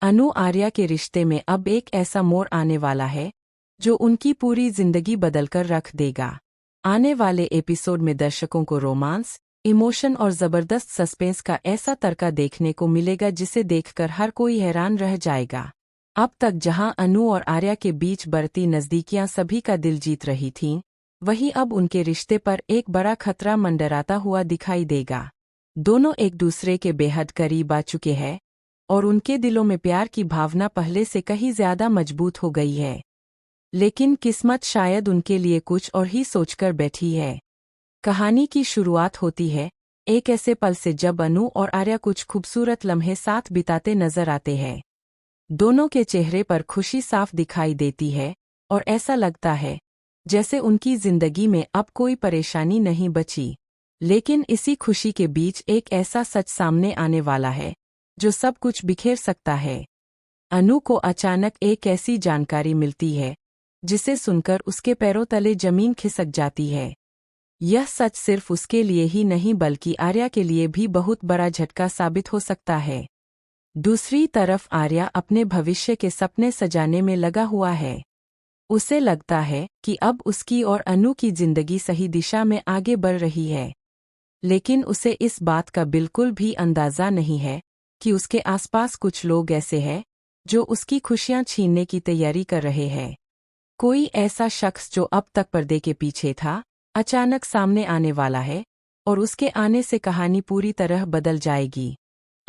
अनु आर्या के रिश्ते में अब एक ऐसा मोड़ आने वाला है जो उनकी पूरी जिंदगी बदलकर रख देगा। आने वाले एपिसोड में दर्शकों को रोमांस, इमोशन और जबरदस्त सस्पेंस का ऐसा तड़का देखने को मिलेगा जिसे देखकर हर कोई हैरान रह जाएगा। अब तक जहां अनु और आर्या के बीच बढ़ती नज़दीकियां सभी का दिल जीत रही थीं, वहीं अब उनके रिश्ते पर एक बड़ा खतरा मंडराता हुआ दिखाई देगा। दोनों एक दूसरे के बेहद करीब आ चुके हैं और उनके दिलों में प्यार की भावना पहले से कहीं ज्यादा मजबूत हो गई है। लेकिन किस्मत शायद उनके लिए कुछ और ही सोचकर बैठी है। कहानी की शुरुआत होती है एक ऐसे पल से जब अनु और आर्या कुछ खूबसूरत लम्हे साथ बिताते नजर आते हैं। दोनों के चेहरे पर खुशी साफ दिखाई देती है और ऐसा लगता है जैसे उनकी जिंदगी में अब कोई परेशानी नहीं बची। लेकिन इसी खुशी के बीच एक ऐसा सच सामने आने वाला है जो सब कुछ बिखेर सकता है। अनु को अचानक एक ऐसी जानकारी मिलती है जिसे सुनकर उसके पैरों तले जमीन खिसक जाती है। यह सच सिर्फ उसके लिए ही नहीं बल्कि आर्या के लिए भी बहुत बड़ा झटका साबित हो सकता है। दूसरी तरफ आर्या अपने भविष्य के सपने सजाने में लगा हुआ है। उसे लगता है कि अब उसकी और अनु की जिंदगी सही दिशा में आगे बढ़ रही है। लेकिन उसे इस बात का बिल्कुल भी अंदाजा नहीं है कि उसके आसपास कुछ लोग ऐसे हैं जो उसकी खुशियां छीनने की तैयारी कर रहे हैं। कोई ऐसा शख्स जो अब तक पर्दे के पीछे था, अचानक सामने आने वाला है और उसके आने से कहानी पूरी तरह बदल जाएगी।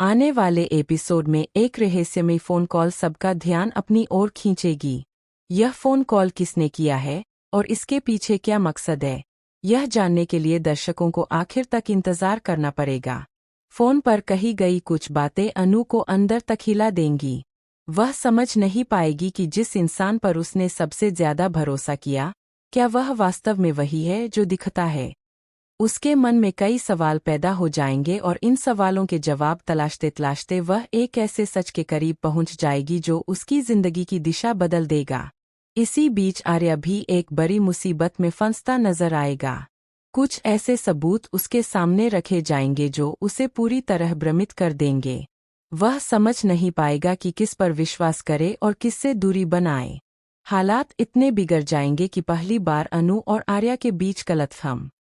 आने वाले एपिसोड में एक रहस्यमयी फोन कॉल सबका ध्यान अपनी ओर खींचेगी। यह फोन कॉल किसने किया है और इसके पीछे क्या मकसद है, यह जानने के लिए दर्शकों को आखिर तक इंतजार करना पड़ेगा। फोन पर कही गई कुछ बातें अनु को अंदर तक हिला देंगी। वह समझ नहीं पाएगी कि जिस इंसान पर उसने सबसे ज्यादा भरोसा किया, क्या वह वास्तव में वही है जो दिखता है। उसके मन में कई सवाल पैदा हो जाएंगे और इन सवालों के जवाब तलाशते तलाशते वह एक ऐसे सच के करीब पहुंच जाएगी जो उसकी जिंदगी की दिशा बदल देगा। इसी बीच आर्या भी एक बड़ी मुसीबत में फंसता नजर आएगा। कुछ ऐसे सबूत उसके सामने रखे जाएंगे जो उसे पूरी तरह भ्रमित कर देंगे। वह समझ नहीं पाएगा कि किस पर विश्वास करे और किससे दूरी बनाए। हालात इतने बिगड़ जाएंगे कि पहली बार अनु और आर्या के बीच गलतफहमी